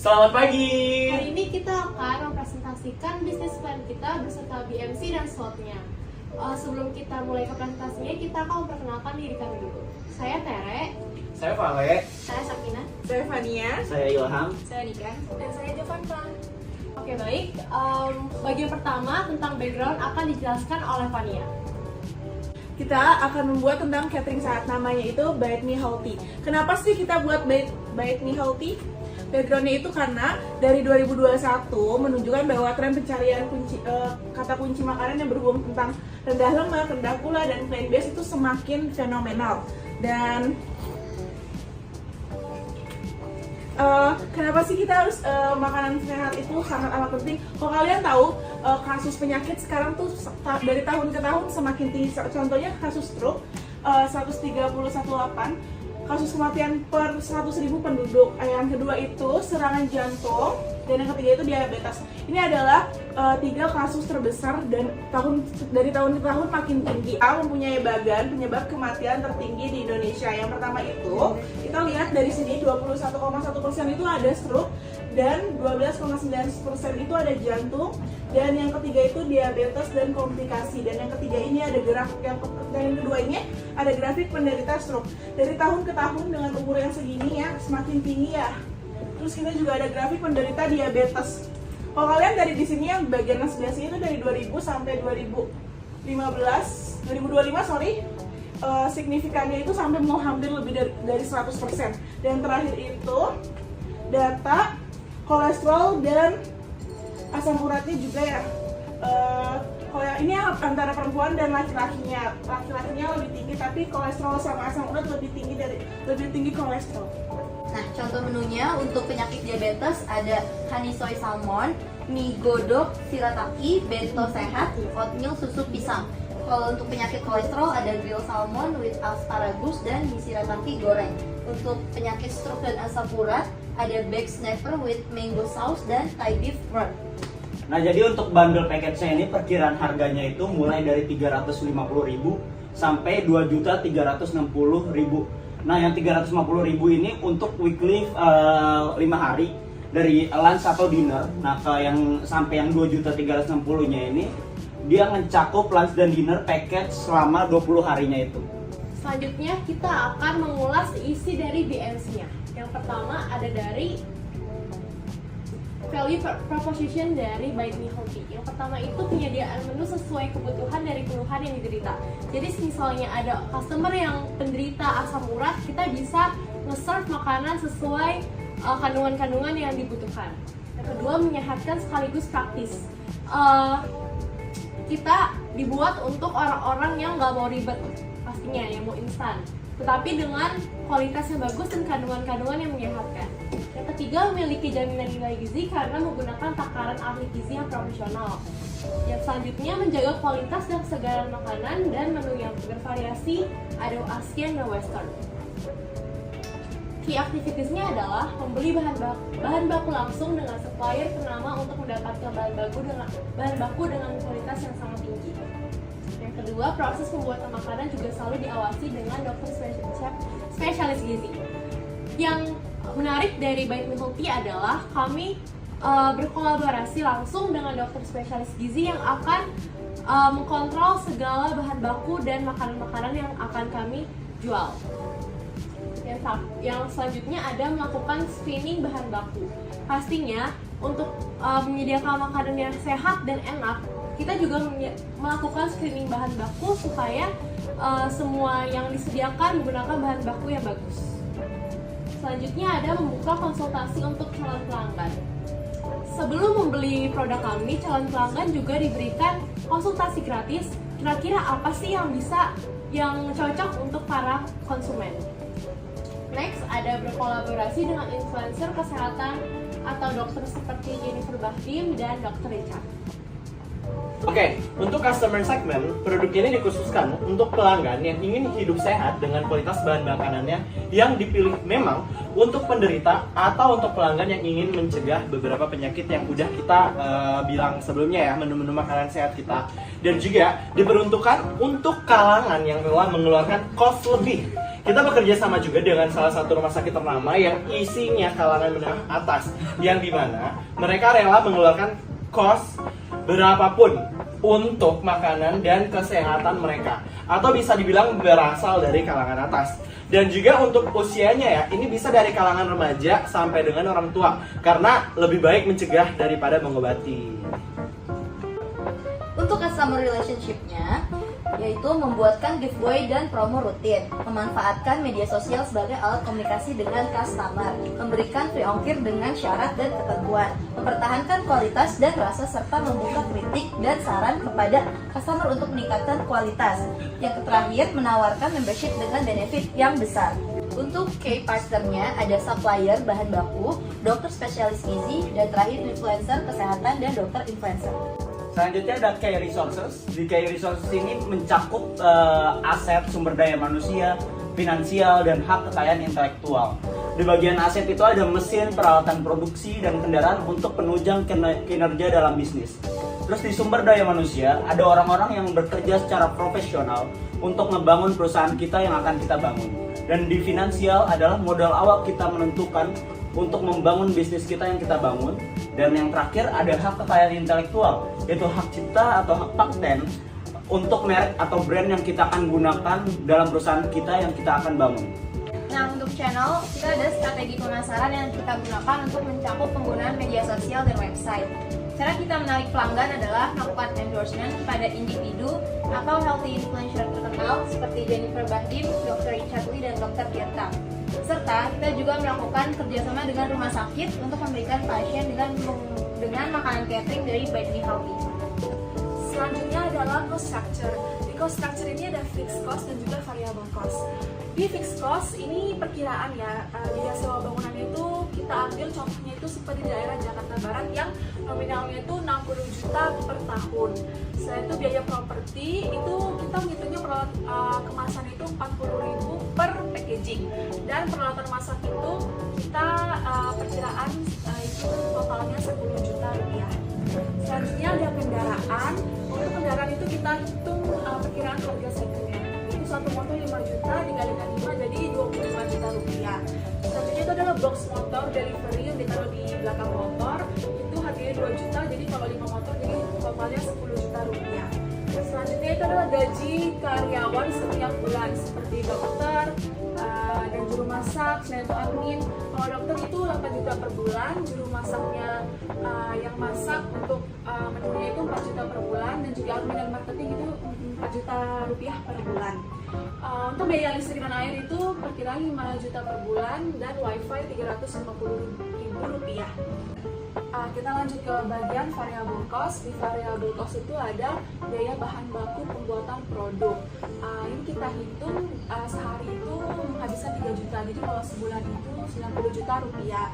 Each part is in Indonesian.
Selamat pagi. Hari ini kita akan mempresentasikan bisnis plan kita beserta BMC dan slotnya. Sebelum kita mulai ke presentasinya, kita akan memperkenalkan diri kami dulu. Saya Tere. Saya Vale. Saya Sakina. Saya Fania. Saya Ilham. Saya Nikan. Dan saya Jovanka. Oke baik, bagian pertama tentang background akan dijelaskan oleh Fania. Kita akan membuat tentang catering sehat, namanya itu Bite Me Healthy. Kenapa sih kita buat Bite Me Healthy? Backgroundnya itu karena dari 2021 menunjukkan bahwa tren pencarian kata kunci makanan yang berhubung tentang rendah lemak, rendah gula, dan plant-based itu semakin fenomenal. Dan kenapa sih kita harus makanan sehat itu sangat amat penting? Kalau kalian tahu kasus penyakit sekarang tuh dari tahun ke tahun semakin tinggi. Contohnya kasus stroke 131,8 kasus kematian per 100.000 penduduk. Yang kedua itu serangan jantung, dan yang ketiga itu diabetes. Ini adalah 3 kasus terbesar dan dari tahun ke tahun makin tinggi. Kita mempunyai bagan penyebab kematian tertinggi di Indonesia. Yang pertama itu kita lihat dari sini 21,1% itu ada stroke dan 12,9% itu ada jantung, dan yang ketiga itu diabetes dan komplikasi, dan yang ketiga ini ada yang kedua ini ada grafik penderita stroke. Dari tahun ke tahun dengan umur yang segini ya semakin tinggi ya. Terus kita juga ada grafik penderita diabetes. Kalau kalian dari di sini yang bagian yang sebelah sini itu dari 2000 sampai 2025 signifikannya itu sampai mau hampir lebih dari 100%. Dan terakhir itu data kolesterol dan asam uratnya juga ya. Kalau yang ini antara perempuan dan laki-lakinya lebih tinggi, tapi kolesterol sama asam urat lebih tinggi kolesterol. Nah, contoh menunya untuk penyakit diabetes ada honey soy salmon, mie godok, shirataki, bento sehat, oatmeal susu pisang. Kalau untuk penyakit kolesterol ada grill salmon with asparagus dan mie shirataki goreng. Untuk penyakit stroke dan asam urat ada baked snapper with mango sauce dan Thai beef burn. Nah, jadi untuk bundle package-nya ini perkiraan harganya itu mulai dari 350.000 sampai 2.360.000. Nah, yang 350.000 ini untuk weekly 5 hari dari lunch atau dinner. Nah, yang sampai yang 2.360.000-nya ini dia mencakup lunch dan dinner package selama 20 harinya itu. Selanjutnya kita akan mengulas isi dari BMC-nya. Yang pertama ada dari value proposition dari Bite Me Healthy. Yang pertama itu penyediaan menu sesuai kebutuhan dari keluhan yang diderita. Jadi misalnya ada customer yang penderita asam urat, kita bisa nge-serve makanan sesuai kandungan-kandungan yang dibutuhkan. Yang kedua, menyehatkan sekaligus praktis. Kita dibuat untuk orang-orang yang nggak mau ribet, pastinya yang mau instan, tetapi dengan kualitas yang bagus dan kandungan-kandungan yang menyehatkan. Yang ketiga, memiliki jaminan nilai gizi karena menggunakan takaran ahli gizi yang profesional. Yang selanjutnya, menjaga kualitas dan kesegaran makanan dan menu yang bervariasi, ada Asian dan Western. Key activitiesnya adalah membeli bahan baku langsung dengan supplier ternama untuk mendapatkan bahan baku dengan kualitas yang sangat tinggi. Yang kedua, proses pembuatan makanan juga selalu diawasi dengan dokter spesialis gizi. Yang menarik dari Bite Me Healthy adalah kami berkolaborasi langsung dengan dokter spesialis gizi yang akan mengkontrol segala bahan baku dan makanan-makanan yang akan kami jual. Yang selanjutnya ada melakukan screening bahan baku. Pastinya untuk menyediakan makanan yang sehat dan enak, kita juga melakukan screening bahan baku supaya semua yang disediakan menggunakan bahan baku yang bagus. Selanjutnya ada membuka konsultasi untuk calon pelanggan. Sebelum membeli produk kami, calon pelanggan juga diberikan konsultasi gratis. Kira-kira apa sih yang cocok untuk para konsumen? Next, ada berkolaborasi dengan influencer kesehatan atau dokter seperti Jennifer Bahdim dan Dr. Richard. Oke, untuk customer segment, produk ini dikhususkan untuk pelanggan yang ingin hidup sehat dengan kualitas bahan makanannya yang dipilih memang untuk penderita atau untuk pelanggan yang ingin mencegah beberapa penyakit yang udah kita bilang sebelumnya ya, menu-menu makanan sehat kita. Dan juga diperuntukkan untuk kalangan yang memang mengeluarkan cost lebih, Kita bekerja sama juga dengan salah satu rumah sakit ternama yang isinya kalangan menengah atas, yang dimana mereka rela mengeluarkan kos berapapun untuk makanan dan kesehatan mereka, atau bisa dibilang berasal dari kalangan atas. Dan juga untuk usianya ya, ini bisa dari kalangan remaja sampai dengan orang tua, karena lebih baik mencegah daripada mengobati. Untuk customer relationship-nya, yaitu membuatkan giveaway dan promo rutin, memanfaatkan media sosial sebagai alat komunikasi dengan customer, memberikan free ongkir dengan syarat dan ketentuan, mempertahankan kualitas dan rasa, serta membuka kritik dan saran kepada customer untuk meningkatkan kualitas. Yang terakhir, menawarkan membership dengan benefit yang besar. Untuk key partnernya ada supplier bahan baku, dokter spesialis gizi, dan terakhir influencer kesehatan dan dokter influencer. Selanjutnya ada Key Resources. Di Key Resources ini mencakup aset, sumber daya manusia, finansial, dan hak kekayaan intelektual. Di bagian aset itu ada mesin, peralatan produksi, dan kendaraan untuk penunjang kinerja dalam bisnis. Terus di sumber daya manusia, ada orang-orang yang bekerja secara profesional untuk membangun perusahaan kita yang akan kita bangun. Dan di finansial adalah modal awal kita menentukan untuk membangun bisnis kita yang kita bangun. Dan yang terakhir ada hak kekayaan intelektual, yaitu hak cipta atau hak paten untuk merek atau brand yang kita akan gunakan dalam perusahaan kita yang kita akan bangun. Nah, untuk channel, kita ada strategi pemasaran yang kita gunakan untuk mencakup penggunaan media sosial dan website. Cara kita menarik pelanggan adalah melakukan endorsement kepada individu atau healthy influencer terkenal seperti Jennifer Bahdim, Dr. Richard Lee, dan Dr. Tirta. Serta kita juga melakukan kerjasama dengan rumah sakit untuk memberikan pasien dengan makanan catering dari Bite Me Healthy. Selanjutnya adalah cost structure. Di cost structure ini ada fixed cost dan juga variable cost. Di fixed cost ini perkiraan ya, biaya sewa bangunannya itu kita ambil contohnya itu seperti di daerah Jakarta Barat yang nominalnya itu 60 juta per tahun. Selain itu biaya properti itu kita menghitungnya kemasan itu 40.000 per packaging, dan peralatan masak itu kita perkiraan itu totalnya 10 juta rupiah. Selanjutnya ada kendaraan. Untuk kendaraan itu kita hitung perkiraan harga secondnya. Itu satu motor 5 juta dikalikan 5 jadi 25 juta rupiah. Selanjutnya itu adalah box motor delivery yang ditaruh di belakang motor. Itu harganya 2 juta, jadi kalau 5 motor jadi totalnya 10 juta rupiah. Selanjutnya itu adalah gaji karyawan setiap bulan seperti dokter dan juru masak, selain itu admin. Kalau dokter itu 8 juta per bulan, juru masaknya yang masak untuk menunya itu 4 juta per bulan, dan juga admin dan marketing itu 4 juta rupiah per bulan. Untuk biaya listrik dan air itu perkiraan 5 juta per bulan, dan wifi 350.000 rupiah. Kita lanjut ke bagian variable cost. Di variable cost itu ada biaya bahan baku pembuatan produk. Ini kita hitung sehari itu menghabiskan 3 juta, jadi kalau sebulan itu 90 juta rupiah.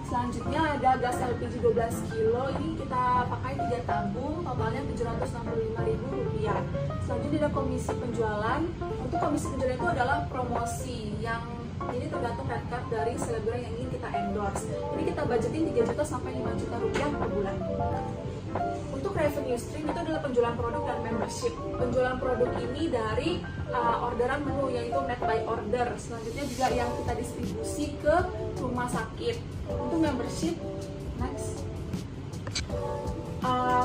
Selanjutnya ada gas LPG 12 kilo, ini kita pakai 3 tabung, totalnya 765.000 rupiah. Selanjutnya ada komisi penjualan. Untuk komisi penjualan itu adalah promosi yang jadi tergantung red card dari selebgram yang ingin kita endorse. Jadi kita budgetin 3 juta sampai 5 juta rupiah per bulan. Untuk revenue stream itu adalah penjualan produk dan membership. Penjualan produk ini dari orderan menu, yaitu made by order. Selanjutnya juga yang kita distribusi ke rumah sakit. Untuk membership, next.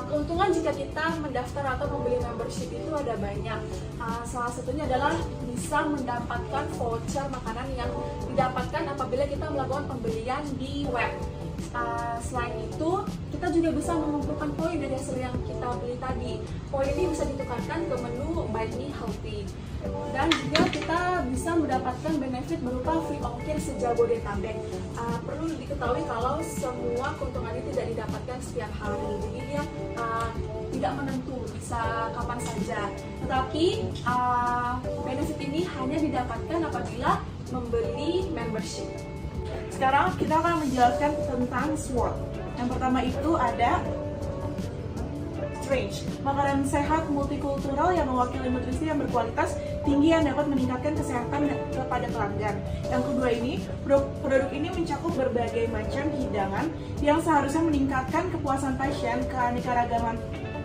Keuntungan jika kita mendaftar atau membeli membership itu ada banyak. Salah satunya adalah bisa mendapatkan voucher makanan yang didapatkan apabila kita melakukan pembelian di web. Selain itu, kita juga bisa mengumpulkan poin dari hasil yang kita beli tadi. Poin ini bisa ditukarkan ke menu Bite Me Healthy. Dan juga kita bisa mendapatkan benefit berupa free ongkir se-Jabodetabek. Perlu diketahui kalau semua keuntungan ini tidak didapatkan setiap hari, jadi dia tidak menentu, bisa kapan saja. Tetapi benefit ini hanya didapatkan apabila membeli membership. Sekarang kita akan menjelaskan tentang SWOT. Yang pertama itu ada Strange, makanan sehat multikultural yang mewakili nutrisi yang berkualitas tinggi yang dapat meningkatkan kesehatan kepada pelanggan. Yang kedua ini, produk ini mencakup berbagai macam hidangan yang seharusnya meningkatkan kepuasan pasien, keanekaragaman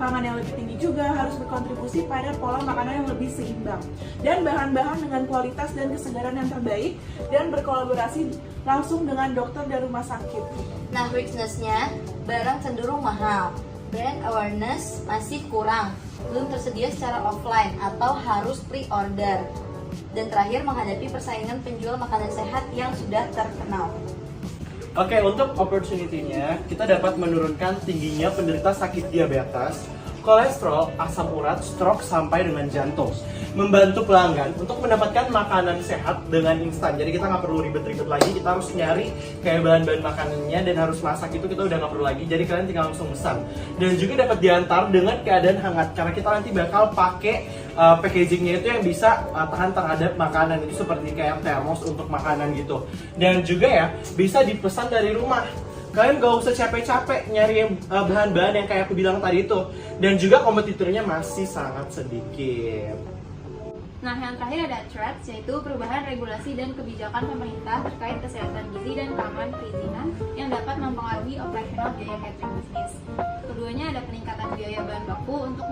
pangan yang lebih tinggi juga harus berkontribusi pada pola makanan yang lebih seimbang dan bahan-bahan dengan kualitas dan kesegaran yang terbaik dan berkolaborasi langsung dengan dokter dan rumah sakit. Nah, weakness-nya, barang cenderung mahal, brand awareness masih kurang, belum tersedia secara offline atau harus pre-order. Dan terakhir, menghadapi persaingan penjual makanan sehat yang sudah terkenal. Oke, untuk opportunity-nya, kita dapat menurunkan tingginya penderita sakit diabetes, kolesterol, asam urat, stroke, sampai dengan jantung. Membantu pelanggan untuk mendapatkan makanan sehat dengan instan. Jadi kita nggak perlu ribet-ribet lagi, kita harus nyari kayak bahan-bahan makanannya dan harus masak itu kita udah nggak perlu lagi. Jadi kalian tinggal langsung pesan. Dan juga dapat diantar dengan keadaan hangat karena kita nanti bakal pakai packagingnya itu yang bisa tahan terhadap makanan itu seperti kayak termos untuk makanan gitu. Dan juga ya bisa dipesan dari rumah. Kalian gak usah capek-capek nyari bahan-bahan yang kayak aku bilang tadi itu. Dan juga kompetitornya masih sangat sedikit. Nah, yang terakhir ada threats, yaitu perubahan regulasi dan kebijakan pemerintah terkait kesehatan gizi dan keamanan perizinan yang dapat mempengaruhi operasional biaya catering bisnis. Keduanya ada peningkatan biaya bahan baku untuk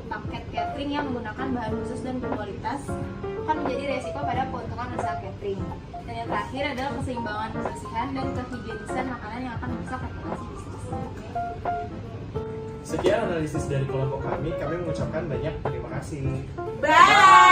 paket catering yang menggunakan bahan khusus dan berkualitas akan menjadi resiko pada keuntungan usaha catering. Dan yang terakhir adalah keseimbangan kebersihan dan kehigienisan makanan yang akan merusak reputasi bisnis. Sekian analisis dari kelompok kami mengucapkan banyak terima kasih. Bye!